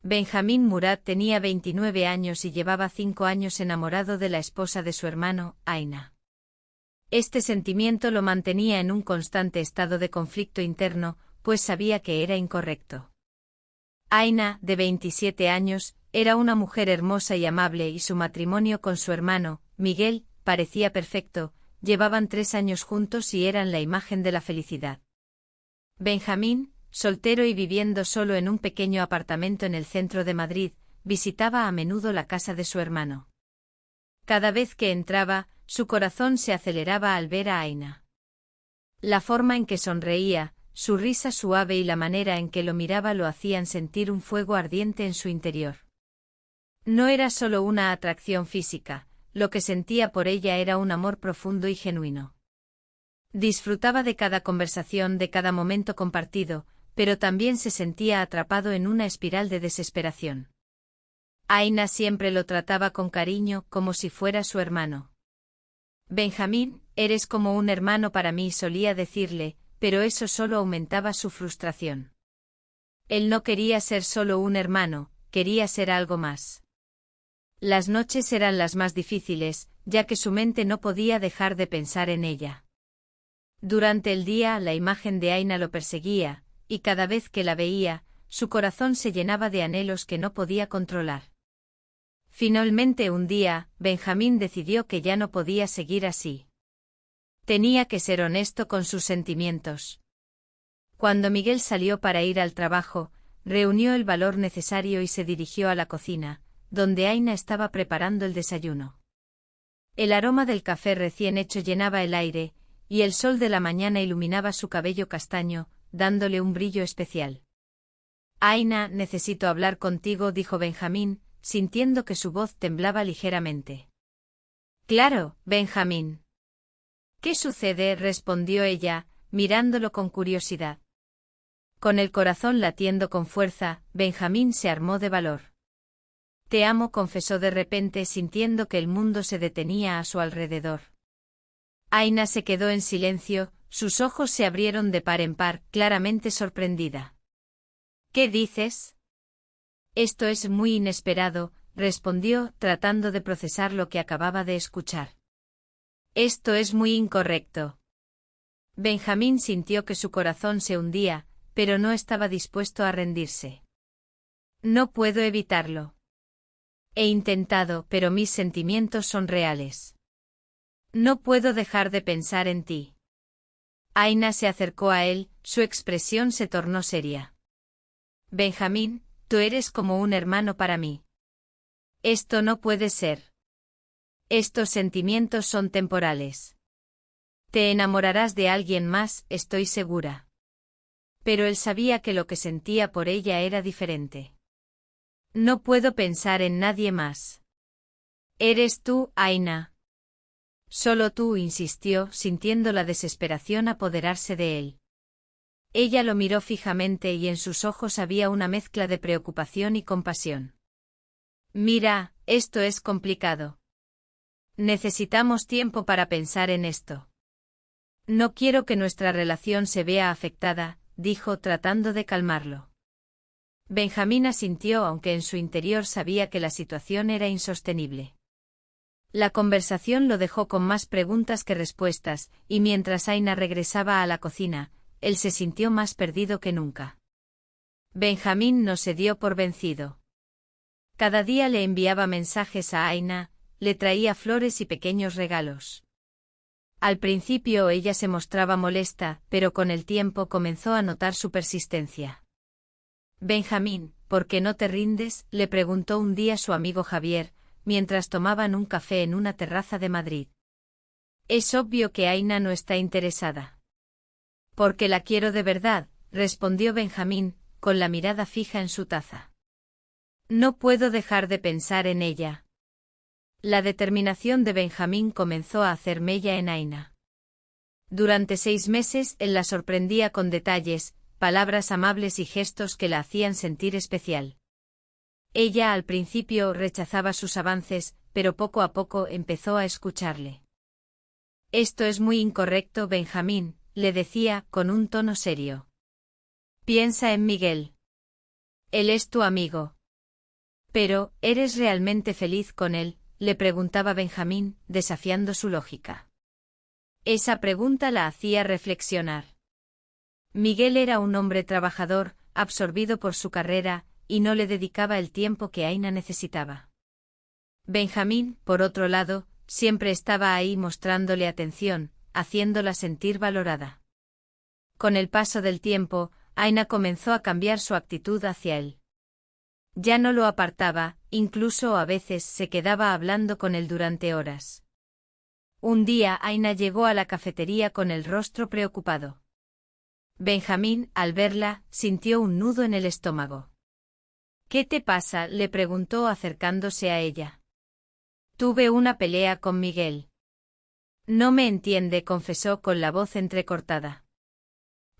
Benjamín Murat tenía 29 años y llevaba 5 años enamorado de la esposa de su hermano, Aina. Este sentimiento lo mantenía en un constante estado de conflicto interno, pues sabía que era incorrecto. Aina, de 27 años, era una mujer hermosa y amable y su matrimonio con su hermano, Miguel, parecía perfecto, llevaban 3 años juntos y eran la imagen de la felicidad. Benjamín, soltero y viviendo solo en un pequeño apartamento en el centro de Madrid, visitaba a menudo la casa de su hermano. Cada vez que entraba, su corazón se aceleraba al ver a Aina. La forma en que sonreía, su risa suave y la manera en que lo miraba lo hacían sentir un fuego ardiente en su interior. No era solo una atracción física, lo que sentía por ella era un amor profundo y genuino. Disfrutaba de cada conversación, de cada momento compartido, pero también se sentía atrapado en una espiral de desesperación. Aina siempre lo trataba con cariño, como si fuera su hermano. Benjamín, eres como un hermano para mí, solía decirle, pero eso solo aumentaba su frustración. Él no quería ser solo un hermano, quería ser algo más. Las noches eran las más difíciles, ya que su mente no podía dejar de pensar en ella. Durante el día la imagen de Aina lo perseguía, y cada vez que la veía, su corazón se llenaba de anhelos que no podía controlar. Finalmente un día, Benjamín decidió que ya no podía seguir así. Tenía que ser honesto con sus sentimientos. Cuando Miguel salió para ir al trabajo, reunió el valor necesario y se dirigió a la cocina, donde Aina estaba preparando el desayuno. El aroma del café recién hecho llenaba el aire, y el sol de la mañana iluminaba su cabello castaño, dándole un brillo especial. Aina, necesito hablar contigo, dijo Benjamín, sintiendo que su voz temblaba ligeramente. Claro, Benjamín. ¿Qué sucede?, respondió ella, mirándolo con curiosidad. Con el corazón latiendo con fuerza, Benjamín se armó de valor. Te amo, confesó de repente, sintiendo que el mundo se detenía a su alrededor. Aina se quedó en silencio, sus ojos se abrieron de par en par, claramente sorprendida. ¿Qué dices? Esto es muy inesperado, respondió, tratando de procesar lo que acababa de escuchar. Esto es muy incorrecto. Benjamín sintió que su corazón se hundía, pero no estaba dispuesto a rendirse. No puedo evitarlo. He intentado, pero mis sentimientos son reales. No puedo dejar de pensar en ti. Aina se acercó a él, su expresión se tornó seria. Benjamín, tú eres como un hermano para mí. Esto no puede ser. Estos sentimientos son temporales. Te enamorarás de alguien más, estoy segura. Pero él sabía que lo que sentía por ella era diferente. No puedo pensar en nadie más. Eres tú, Aina. Solo tú, insistió, sintiendo la desesperación apoderarse de él. Ella lo miró fijamente y en sus ojos había una mezcla de preocupación y compasión. Mira, esto es complicado. Necesitamos tiempo para pensar en esto. No quiero que nuestra relación se vea afectada, dijo tratando de calmarlo. Benjamín asintió, aunque en su interior sabía que la situación era insostenible. La conversación lo dejó con más preguntas que respuestas, y mientras Aina regresaba a la cocina, él se sintió más perdido que nunca. Benjamín no se dio por vencido. Cada día le enviaba mensajes a Aina, le traía flores y pequeños regalos. Al principio ella se mostraba molesta, pero con el tiempo comenzó a notar su persistencia. Benjamín, ¿por qué no te rindes?, le preguntó un día su amigo Javier, mientras tomaban un café en una terraza de Madrid. Es obvio que Aina no está interesada. Porque la quiero de verdad, respondió Benjamín, con la mirada fija en su taza. No puedo dejar de pensar en ella. La determinación de Benjamín comenzó a hacer mella en Aina. Durante 6 meses él la sorprendía con detalles, palabras amables y gestos que la hacían sentir especial. Ella al principio rechazaba sus avances, pero poco a poco empezó a escucharle. Esto es muy incorrecto, Benjamín, le decía, con un tono serio. Piensa en Miguel. Él es tu amigo. Pero, ¿eres realmente feliz con él?, le preguntaba Benjamín, desafiando su lógica. Esa pregunta la hacía reflexionar. Miguel era un hombre trabajador, absorbido por su carrera, y no le dedicaba el tiempo que Aina necesitaba. Benjamín, por otro lado, siempre estaba ahí mostrándole atención, haciéndola sentir valorada. Con el paso del tiempo, Aina comenzó a cambiar su actitud hacia él. Ya no lo apartaba, incluso a veces se quedaba hablando con él durante horas. Un día Aina llegó a la cafetería con el rostro preocupado. Benjamín, al verla, sintió un nudo en el estómago. «¿Qué te pasa?», le preguntó acercándose a ella. «Tuve una pelea con Miguel». «No me entiende», confesó con la voz entrecortada.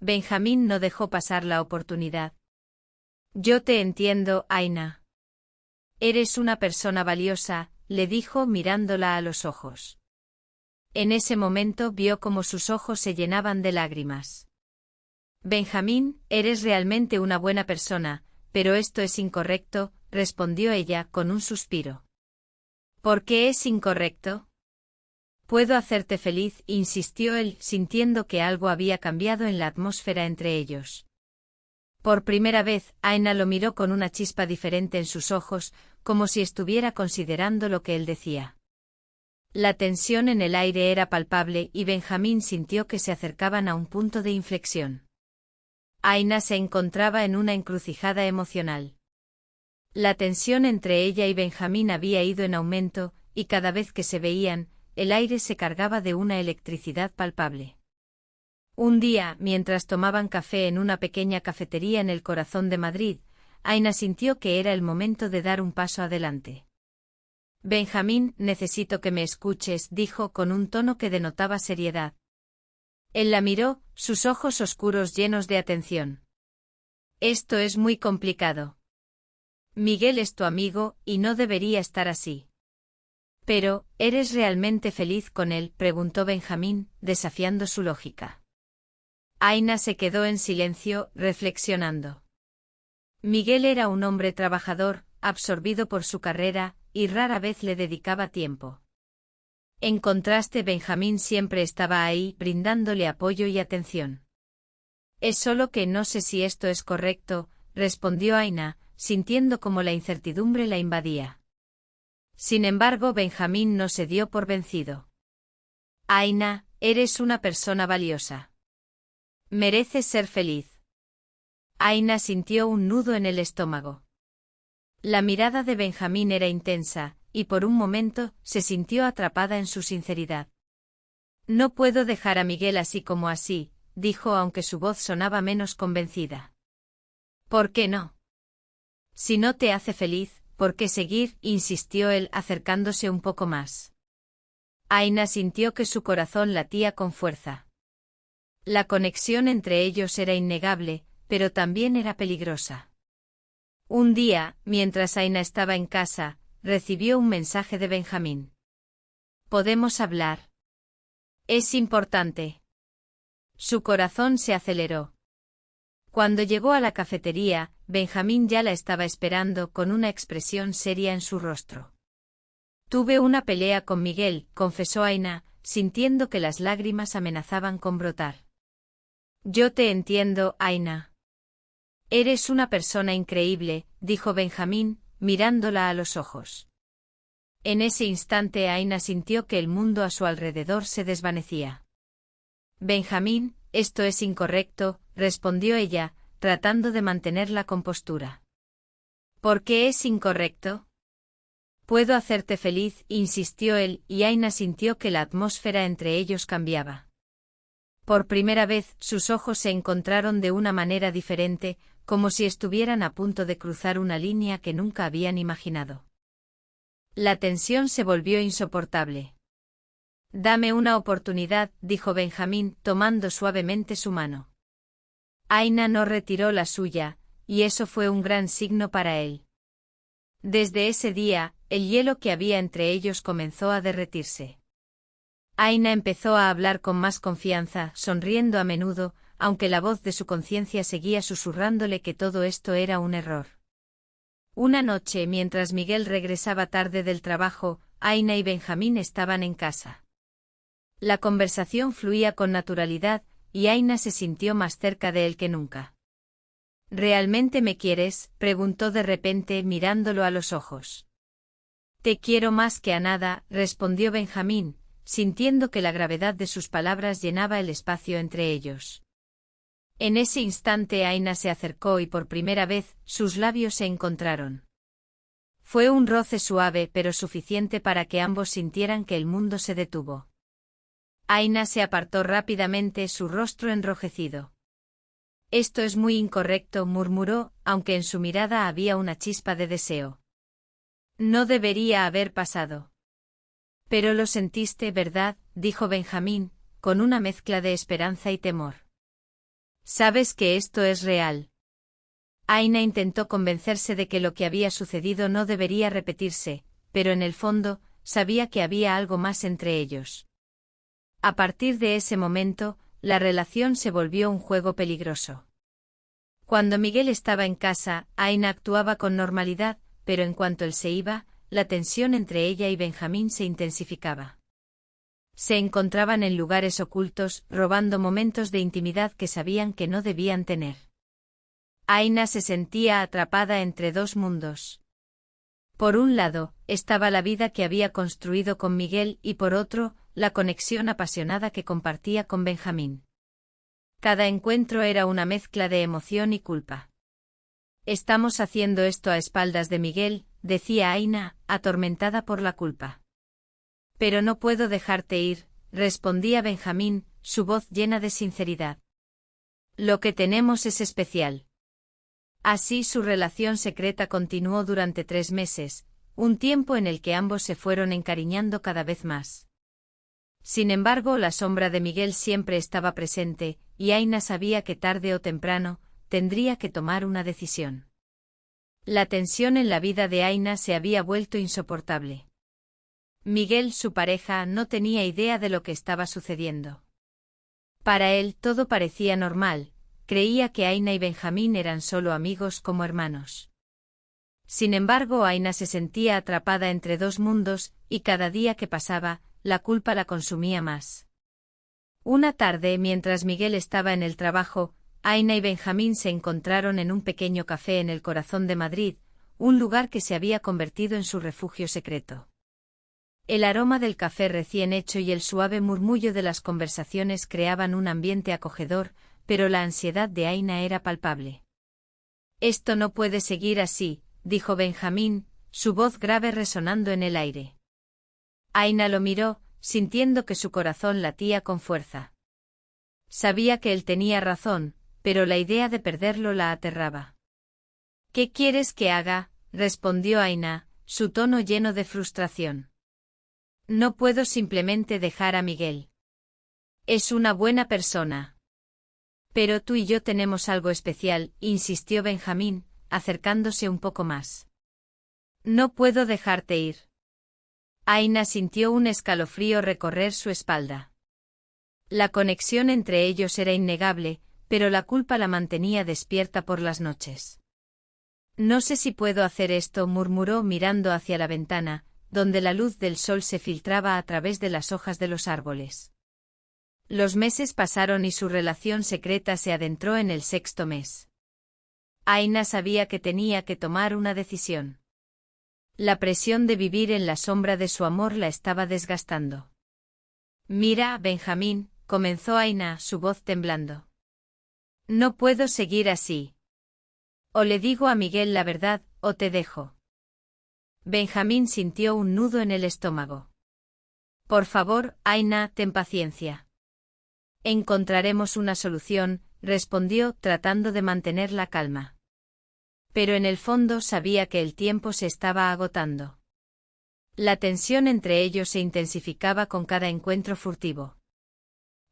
Benjamín no dejó pasar la oportunidad. «Yo te entiendo, Aina. Eres una persona valiosa», le dijo mirándola a los ojos. En ese momento vio cómo sus ojos se llenaban de lágrimas. «Benjamín, eres realmente una buena persona, pero esto es incorrecto», respondió ella con un suspiro. «¿Por qué es incorrecto?». «Puedo hacerte feliz», insistió él, sintiendo que algo había cambiado en la atmósfera entre ellos. Por primera vez, Aina lo miró con una chispa diferente en sus ojos, como si estuviera considerando lo que él decía. La tensión en el aire era palpable y Benjamín sintió que se acercaban a un punto de inflexión. Aina se encontraba en una encrucijada emocional. La tensión entre ella y Benjamín había ido en aumento, y cada vez que se veían, el aire se cargaba de una electricidad palpable. Un día, mientras tomaban café en una pequeña cafetería en el corazón de Madrid, Aina sintió que era el momento de dar un paso adelante. «Benjamín, necesito que me escuches», dijo con un tono que denotaba seriedad. Él la miró, sus ojos oscuros llenos de atención. «Esto es muy complicado. Miguel es tu amigo, y no debería estar así». «Pero, ¿eres realmente feliz con él?», preguntó Benjamín, desafiando su lógica. Aina se quedó en silencio, reflexionando. Miguel era un hombre trabajador, absorbido por su carrera, y rara vez le dedicaba tiempo. En contraste, Benjamín siempre estaba ahí, brindándole apoyo y atención. «Es solo que no sé si esto es correcto», respondió Aina, sintiendo como la incertidumbre la invadía. Sin embargo, Benjamín no se dio por vencido. «Aina, eres una persona valiosa. Mereces ser feliz». Aina sintió un nudo en el estómago. La mirada de Benjamín era intensa, y por un momento se sintió atrapada en su sinceridad. «No puedo dejar a Miguel así como así», dijo aunque su voz sonaba menos convencida. «¿Por qué no? Si no te hace feliz, ¿por qué seguir?», insistió él acercándose un poco más. Aina sintió que su corazón latía con fuerza. La conexión entre ellos era innegable, pero también era peligrosa. Un día, mientras Aina estaba en casa, recibió un mensaje de Benjamín. «¿Podemos hablar? Es importante». Su corazón se aceleró. Cuando llegó a la cafetería, Benjamín ya la estaba esperando con una expresión seria en su rostro. «Tuve una pelea con Miguel», confesó Aina, sintiendo que las lágrimas amenazaban con brotar. «Yo te entiendo, Aina. Eres una persona increíble», dijo Benjamín, mirándola a los ojos. En ese instante Aina sintió que el mundo a su alrededor se desvanecía. «Benjamín, esto es incorrecto», respondió ella, tratando de mantener la compostura. «¿Por qué es incorrecto?». «Puedo hacerte feliz», insistió él, y Aina sintió que la atmósfera entre ellos cambiaba. Por primera vez, sus ojos se encontraron de una manera diferente, como si estuvieran a punto de cruzar una línea que nunca habían imaginado. La tensión se volvió insoportable. «Dame una oportunidad», dijo Benjamín, tomando suavemente su mano. Aina no retiró la suya, y eso fue un gran signo para él. Desde ese día, el hielo que había entre ellos comenzó a derretirse. Aina empezó a hablar con más confianza, sonriendo a menudo, aunque la voz de su conciencia seguía susurrándole que todo esto era un error. Una noche, mientras Miguel regresaba tarde del trabajo, Aina y Benjamín estaban en casa. La conversación fluía con naturalidad, y Aina se sintió más cerca de él que nunca. ¿Realmente me quieres?, preguntó de repente mirándolo a los ojos. Te quiero más que a nada, respondió Benjamín, sintiendo que la gravedad de sus palabras llenaba el espacio entre ellos. En ese instante Aina se acercó y por primera vez sus labios se encontraron. Fue un roce suave pero suficiente para que ambos sintieran que el mundo se detuvo. Aina se apartó rápidamente, su rostro enrojecido. Esto es muy incorrecto, murmuró, aunque en su mirada había una chispa de deseo. No debería haber pasado. Pero lo sentiste, ¿verdad?, dijo Benjamín, con una mezcla de esperanza y temor. ¿Sabes que esto es real? Aina intentó convencerse de que lo que había sucedido no debería repetirse, pero en el fondo, sabía que había algo más entre ellos. A partir de ese momento, la relación se volvió un juego peligroso. Cuando Miguel estaba en casa, Aina actuaba con normalidad, pero en cuanto él se iba, la tensión entre ella y Benjamín se intensificaba. Se encontraban en lugares ocultos, robando momentos de intimidad que sabían que no debían tener. Aina se sentía atrapada entre dos mundos. Por un lado, estaba la vida que había construido con Miguel y por otro, la conexión apasionada que compartía con Benjamín. Cada encuentro era una mezcla de emoción y culpa. Estamos haciendo esto a espaldas de Miguel, decía Aina, atormentada por la culpa. Pero no puedo dejarte ir, respondía Benjamín, su voz llena de sinceridad. Lo que tenemos es especial. Así su relación secreta continuó durante 3 meses, un tiempo en el que ambos se fueron encariñando cada vez más. Sin embargo, la sombra de Miguel siempre estaba presente, y Aina sabía que tarde o temprano, tendría que tomar una decisión. La tensión en la vida de Aina se había vuelto insoportable. Miguel, su pareja, no tenía idea de lo que estaba sucediendo. Para él todo parecía normal, creía que Aina y Benjamín eran solo amigos como hermanos. Sin embargo, Aina se sentía atrapada entre dos mundos, y cada día que pasaba, la culpa la consumía más. Una tarde, mientras Miguel estaba en el trabajo, Aina y Benjamín se encontraron en un pequeño café en el corazón de Madrid, un lugar que se había convertido en su refugio secreto. El aroma del café recién hecho y el suave murmullo de las conversaciones creaban un ambiente acogedor, pero la ansiedad de Aina era palpable. Esto no puede seguir así, dijo Benjamín, su voz grave resonando en el aire. Aina lo miró, sintiendo que su corazón latía con fuerza. Sabía que él tenía razón, pero la idea de perderlo la aterraba. ¿Qué quieres que haga?, respondió Aina, su tono lleno de frustración. No puedo simplemente dejar a Miguel. Es una buena persona. Pero tú y yo tenemos algo especial, insistió Benjamín, acercándose un poco más. No puedo dejarte ir. Aina sintió un escalofrío recorrer su espalda. La conexión entre ellos era innegable, pero la culpa la mantenía despierta por las noches. No sé si puedo hacer esto, murmuró mirando hacia la ventana, donde la luz del sol se filtraba a través de las hojas de los árboles. Los meses pasaron y su relación secreta se adentró en el 6º mes. Aina sabía que tenía que tomar una decisión. La presión de vivir en la sombra de su amor la estaba desgastando. Mira, Benjamín, comenzó Aina, su voz temblando. No puedo seguir así. O le digo a Miguel la verdad, o te dejo. Benjamín sintió un nudo en el estómago. Por favor, Aina, ten paciencia. Encontraremos una solución, respondió, tratando de mantener la calma. Pero en el fondo sabía que el tiempo se estaba agotando. La tensión entre ellos se intensificaba con cada encuentro furtivo.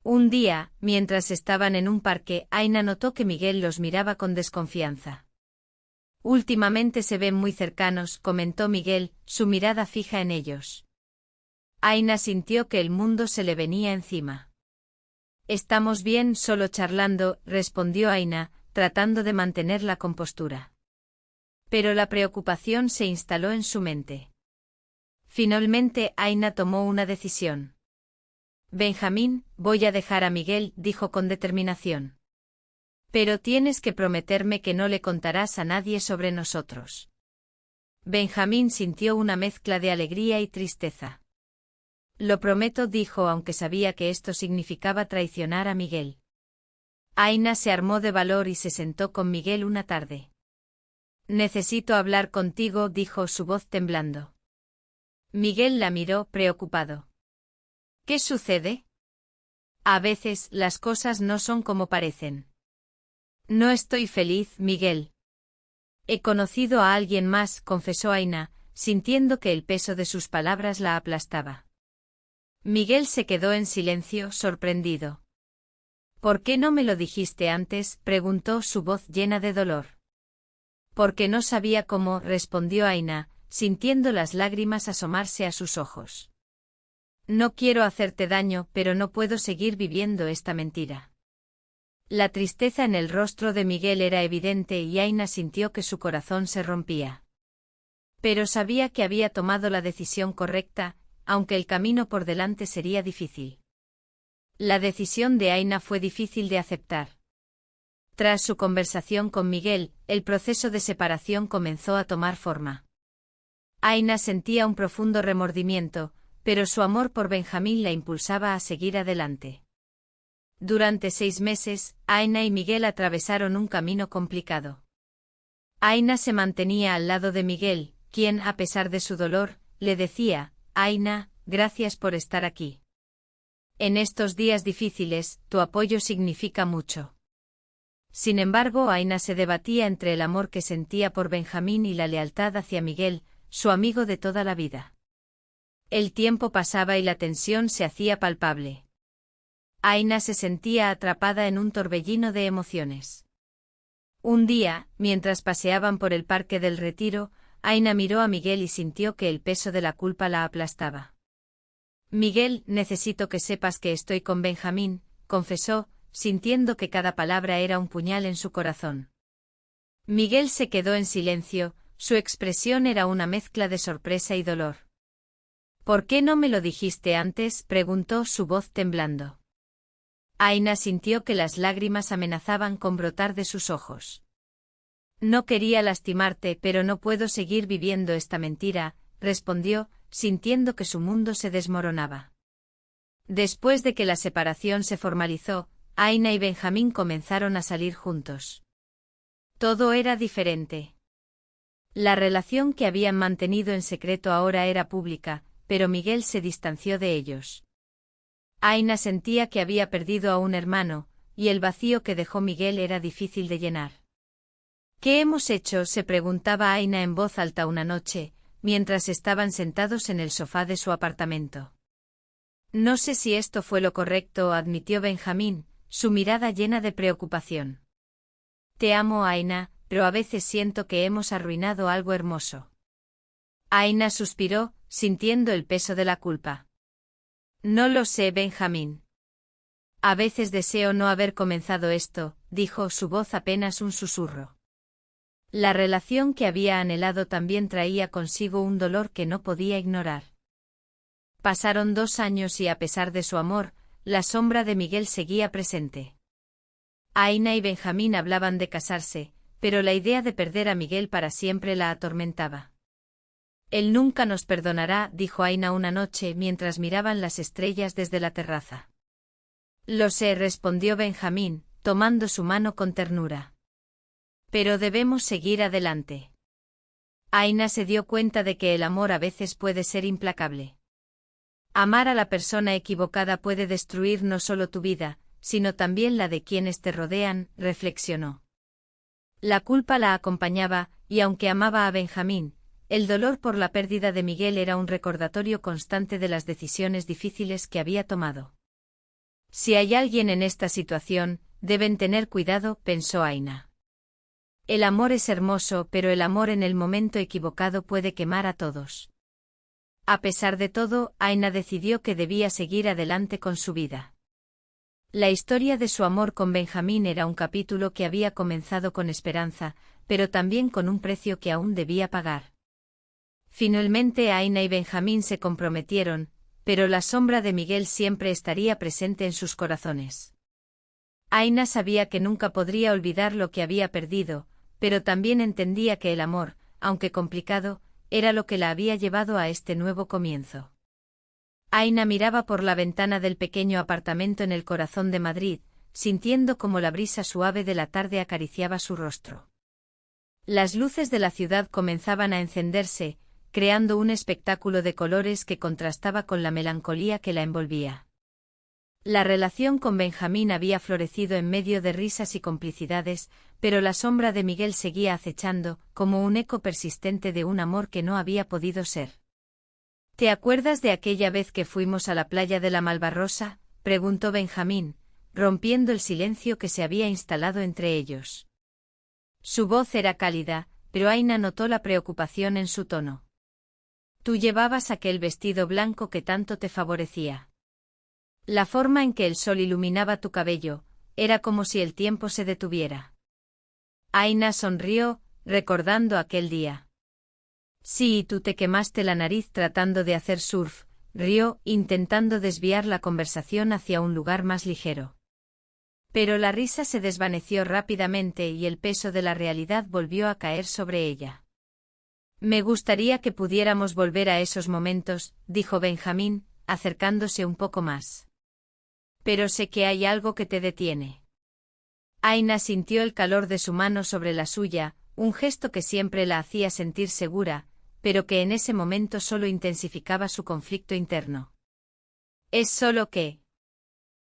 Un día, mientras estaban en un parque, Aina notó que Miguel los miraba con desconfianza. Últimamente se ven muy cercanos, comentó Miguel, su mirada fija en ellos. Aina sintió que el mundo se le venía encima. Estamos bien, solo charlando, respondió Aina, tratando de mantener la compostura. Pero la preocupación se instaló en su mente. Finalmente Aina tomó una decisión. Benjamín, voy a dejar a Miguel, dijo con determinación. Pero tienes que prometerme que no le contarás a nadie sobre nosotros. Benjamín sintió una mezcla de alegría y tristeza. Lo prometo, dijo, aunque sabía que esto significaba traicionar a Miguel. Aina se armó de valor y se sentó con Miguel una tarde. Necesito hablar contigo, dijo, su voz temblando. Miguel la miró, preocupado. ¿Qué sucede? A veces las cosas no son como parecen. No estoy feliz, Miguel. He conocido a alguien más, confesó Aina, sintiendo que el peso de sus palabras la aplastaba. Miguel se quedó en silencio, sorprendido. ¿Por qué no me lo dijiste antes?, preguntó, su voz llena de dolor. Porque no sabía cómo, respondió Aina, sintiendo las lágrimas asomarse a sus ojos. No quiero hacerte daño, pero no puedo seguir viviendo esta mentira. La tristeza en el rostro de Miguel era evidente y Aina sintió que su corazón se rompía. Pero sabía que había tomado la decisión correcta, aunque el camino por delante sería difícil. La decisión de Aina fue difícil de aceptar. Tras su conversación con Miguel, el proceso de separación comenzó a tomar forma. Aina sentía un profundo remordimiento, pero su amor por Benjamín la impulsaba a seguir adelante. Durante 6 meses, Aina y Miguel atravesaron un camino complicado. Aina se mantenía al lado de Miguel, quien, a pesar de su dolor, le decía: Aina, gracias por estar aquí. En estos días difíciles, tu apoyo significa mucho. Sin embargo, Aina se debatía entre el amor que sentía por Benjamín y la lealtad hacia Miguel, su amigo de toda la vida. El tiempo pasaba y la tensión se hacía palpable. Aina se sentía atrapada en un torbellino de emociones. Un día, mientras paseaban por el Parque del Retiro, Aina miró a Miguel y sintió que el peso de la culpa la aplastaba. Miguel, necesito que sepas que estoy con Benjamín, confesó, sintiendo que cada palabra era un puñal en su corazón. Miguel se quedó en silencio, su expresión era una mezcla de sorpresa y dolor. ¿Por qué no me lo dijiste antes?, preguntó, su voz temblando. Aina sintió que las lágrimas amenazaban con brotar de sus ojos. No quería lastimarte, pero no puedo seguir viviendo esta mentira, respondió, sintiendo que su mundo se desmoronaba. Después de que la separación se formalizó, Aina y Benjamín comenzaron a salir juntos. Todo era diferente. La relación que habían mantenido en secreto ahora era pública, pero Miguel se distanció de ellos. Aina sentía que había perdido a un hermano, y el vacío que dejó Miguel era difícil de llenar. ¿Qué hemos hecho?, se preguntaba Aina en voz alta una noche, mientras estaban sentados en el sofá de su apartamento. No sé si esto fue lo correcto, admitió Benjamín, su mirada llena de preocupación. Te amo, Aina, pero a veces siento que hemos arruinado algo hermoso. Aina suspiró, sintiendo el peso de la culpa. No lo sé, Benjamín. A veces deseo no haber comenzado esto, dijo, su voz apenas un susurro. La relación que había anhelado también traía consigo un dolor que no podía ignorar. Pasaron 2 años y a pesar de su amor, la sombra de Miguel seguía presente. Aina y Benjamín hablaban de casarse, pero la idea de perder a Miguel para siempre la atormentaba. Él nunca nos perdonará, dijo Aina una noche mientras miraban las estrellas desde la terraza. Lo sé, respondió Benjamín, tomando su mano con ternura. Pero debemos seguir adelante. Aina se dio cuenta de que el amor a veces puede ser implacable. Amar a la persona equivocada puede destruir no solo tu vida, sino también la de quienes te rodean, reflexionó. La culpa la acompañaba, y aunque amaba a Benjamín, el dolor por la pérdida de Miguel era un recordatorio constante de las decisiones difíciles que había tomado. Si hay alguien en esta situación, deben tener cuidado, pensó Aina. El amor es hermoso, pero el amor en el momento equivocado puede quemar a todos. A pesar de todo, Aina decidió que debía seguir adelante con su vida. La historia de su amor con Benjamín era un capítulo que había comenzado con esperanza, pero también con un precio que aún debía pagar. Finalmente Aina y Benjamín se comprometieron, pero la sombra de Miguel siempre estaría presente en sus corazones. Aina sabía que nunca podría olvidar lo que había perdido, pero también entendía que el amor, aunque complicado, era lo que la había llevado a este nuevo comienzo. Aina miraba por la ventana del pequeño apartamento en el corazón de Madrid, sintiendo cómo la brisa suave de la tarde acariciaba su rostro. Las luces de la ciudad comenzaban a encenderse, creando un espectáculo de colores que contrastaba con la melancolía que la envolvía. La relación con Benjamín había florecido en medio de risas y complicidades, pero la sombra de Miguel seguía acechando, como un eco persistente de un amor que no había podido ser. ¿Te acuerdas de aquella vez que fuimos a la playa de la Malvarrosa?, preguntó Benjamín, rompiendo el silencio que se había instalado entre ellos. Su voz era cálida, pero Aina notó la preocupación en su tono. Tú llevabas aquel vestido blanco que tanto te favorecía. La forma en que el sol iluminaba tu cabello, era como si el tiempo se detuviera. Aina sonrió, recordando aquel día. Sí, y tú te quemaste la nariz tratando de hacer surf, rió, intentando desviar la conversación hacia un lugar más ligero. Pero la risa se desvaneció rápidamente y el peso de la realidad volvió a caer sobre ella. Me gustaría que pudiéramos volver a esos momentos, dijo Benjamín, acercándose un poco más. Pero sé que hay algo que te detiene. Aina sintió el calor de su mano sobre la suya, un gesto que siempre la hacía sentir segura, pero que en ese momento solo intensificaba su conflicto interno. Es solo que...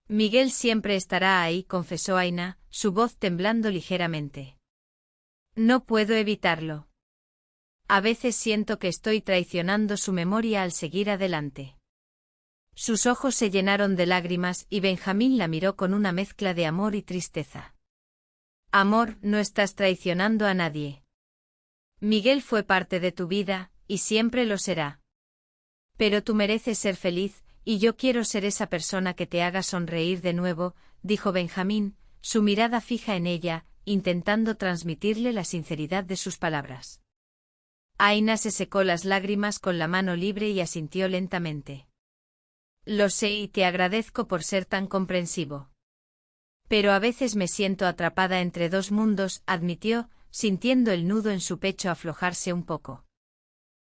Miguel siempre estará ahí, confesó Aina, su voz temblando ligeramente. No puedo evitarlo. A veces siento que estoy traicionando su memoria al seguir adelante. Sus ojos se llenaron de lágrimas y Benjamín la miró con una mezcla de amor y tristeza. Amor, no estás traicionando a nadie. Miguel fue parte de tu vida, y siempre lo será. Pero tú mereces ser feliz, y yo quiero ser esa persona que te haga sonreír de nuevo, dijo Benjamín, su mirada fija en ella, intentando transmitirle la sinceridad de sus palabras. Aina se secó las lágrimas con la mano libre y asintió lentamente. Lo sé y te agradezco por ser tan comprensivo. Pero a veces me siento atrapada entre dos mundos, admitió, sintiendo el nudo en su pecho aflojarse un poco.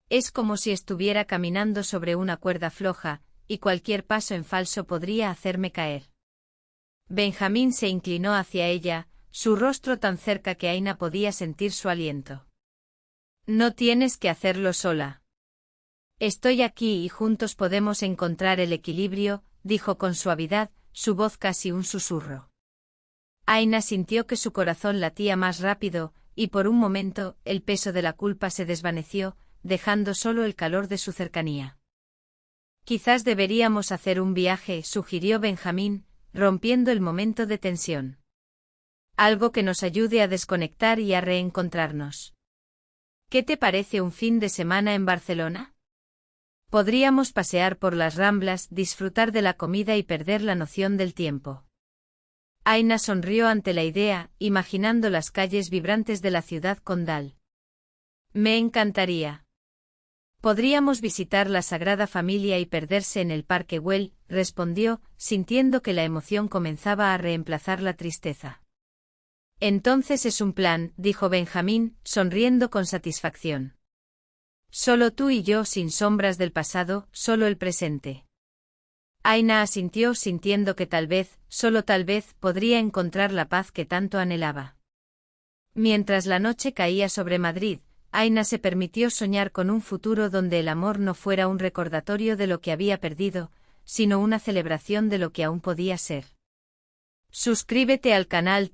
Es como si estuviera caminando sobre una cuerda floja, y cualquier paso en falso podría hacerme caer. Benjamín se inclinó hacia ella, su rostro tan cerca que Aina podía sentir su aliento. No tienes que hacerlo sola. Estoy aquí y juntos podemos encontrar el equilibrio, dijo con suavidad, su voz casi un susurro. Aina sintió que su corazón latía más rápido, y por un momento, el peso de la culpa se desvaneció, dejando solo el calor de su cercanía. Quizás deberíamos hacer un viaje, sugirió Benjamín, rompiendo el momento de tensión. Algo que nos ayude a desconectar y a reencontrarnos. ¿Qué te parece un fin de semana en Barcelona? Podríamos pasear por las Ramblas, disfrutar de la comida y perder la noción del tiempo. Aina sonrió ante la idea, imaginando las calles vibrantes de la ciudad condal. Me encantaría. Podríamos visitar la Sagrada Familia y perderse en el Parque Güell, respondió, sintiendo que la emoción comenzaba a reemplazar la tristeza. Entonces es un plan, dijo Benjamín, sonriendo con satisfacción. Solo tú y yo sin sombras del pasado, solo el presente. Aina asintió sintiendo que tal vez, solo tal vez, podría encontrar la paz que tanto anhelaba. Mientras la noche caía sobre Madrid, Aina se permitió soñar con un futuro donde el amor no fuera un recordatorio de lo que había perdido, sino una celebración de lo que aún podía ser. Suscríbete al canal